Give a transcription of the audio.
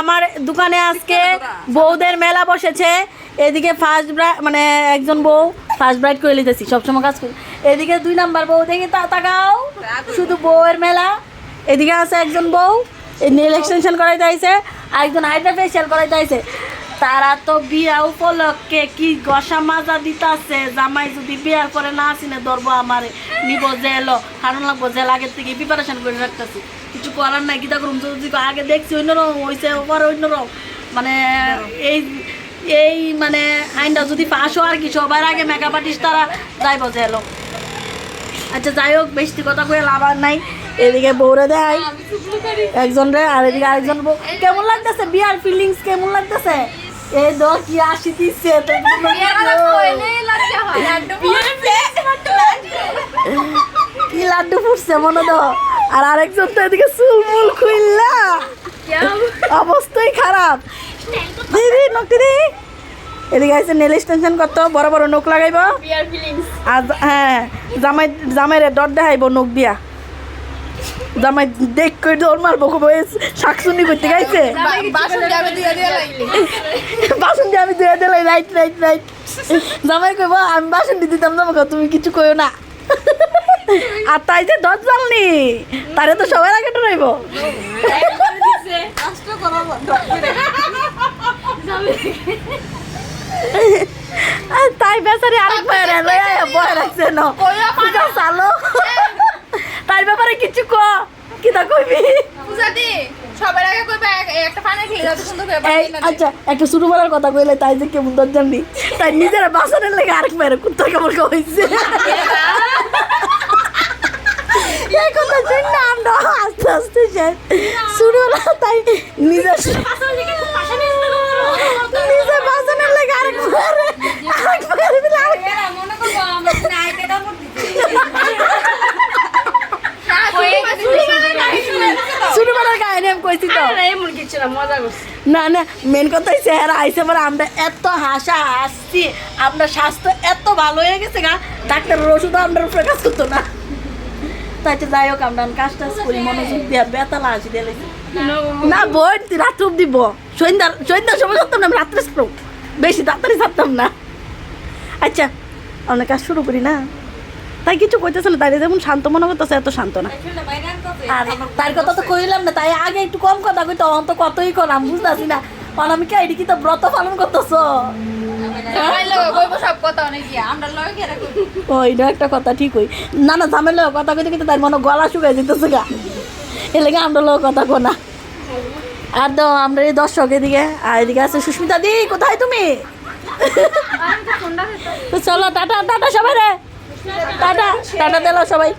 আমার দোকানে আজকে বউদের মেলা বসেছে। এদিকে ফার্স্ট ব্রাইড মানে একজন বউ ফার্স্ট ব্রাইড করে লিতেছি, সবসময় কাজ করি। এদিকে 2 নাম্বার বউ, দেখি তাকাও, শুধু বউয়ের মেলা। এদিকে আছে একজন বউ নেল এক্সটেনশন করাইতে আইছে, আরেকজন হাইড্রা ফেশিয়াল করাইতে আইছে। তারা তো বিয়া উপলক্ষে কি গসা মাজা দিতেছে। জামাই যদি বিয়ার পরে না আসিনে ধরবো আমারে, নিব জেল, কারণ লাগবো জেল আগের থেকে প্রিপারেশন করে রাখতেছি। কিছু করার নাই, গীতা করুন যদি আগে দেখছি অন্যরকম হয়েছে, পরে অন্যরকম। মানে এই মানে আইনটা যদি পাশও আর কি, সবার আগে মেকআপ আর্টিস্ট তারা যাইব জেল। আচ্ছা যাই হোক, বেশি কথা কয়ে লাভ আর নাই। এদিকে বউরে দেয় একজন রে, আর এদিকে আরেকজন বউ। কেমন লাগতেছে বিয়ার ফিলিংস, কেমন লাগতেছে? এই দো কি আসি দিচ্ছে কি লাড্ডু ফুটছে মনে দো। আর আরেকজন তো এদিকে চুল মুল খুইল্লা অবস্থাই খারাপ। দিদি নকটি দি, এদিকে আছে নেল এক্সটেনশন করতো, বড় বড় নখ লাগাইব। আর হ্যাঁ জামাই রে ডট দেখাইব নখ দিয়া। জামাই দেখ করে দৌড় মারবো, শাকসুনি করতে গাইছে। বাসন দিয়ে আমি ধুয়ে দিলাই, রাইট রাইট রাইট। জামাই কইব আমি বাসন দিয়ে দিতাম, জামাকে তুমি কিছু কইও না। আর তাই যে দশ জাননি তারে তো সবার আগে ডরাইব। তাই বেচারি আরেক বয় রাখছে চালো। তার ব্যাপারে কিছু কিতা কইবি? আচ্ছা একটা ছোট বেলার কথা কইলে তাই যে কেমন দর জানবি, তাই নিজেরা বাসনের লেগে আরেক মেয়ের কুত্তা কেমন হয়েছে। এই কথা শুনে আমরা আস্তে আস্তে শুরু হলো। তাই নিজের বাসনের লেগে আরেক না না, মেন কথা হচ্ছে এরা আইসে পরে আমরা এত হাসছি, আমরা স্বাস্থ্য এত ভালো হয়ে গেছে গা, ডাক্তারের ওষুধও আমরা উপরে কাজ করতো না। তাই যাই হোক আমরা কাজ টাজ করি মনোযোগ দিয়া, বেতালা হাসি দিয়ে না বই রাত্রে দিব। সন্ধ্যার সময় ছাড়তাম না, রাত্রে বেশি তাড়াতাড়ি ছাড়তাম না। আচ্ছা আমরা কাজ শুরু করি না, তাই কিছু কইতেছে না, তাই যেমন শান্ত মনে করতেছে এত শান্ত না। আর তার কথা তো কইলাম না, তাই আগে একটু কম কথা কই, তখন তো কতই করাম বুঝতেছি না। অনামিকা এটি কি তো ব্রত পালন করতেছ? ওইটা একটা কথা ঠিক হই না না, ঝামেলা কথা কইতে কিন্তু তার মনে গলা শুকাই যেতেছে গা, এ লেগে আমরা লোক কথা কো না। আর তো আমরা এই দর্শক এদিকে, আর এদিকে আছে সুস্মিতা দি, কোথায় তুমি? তো চলো টাটা টাটা সবাই রে, টাটা টাটা দিল সবাই।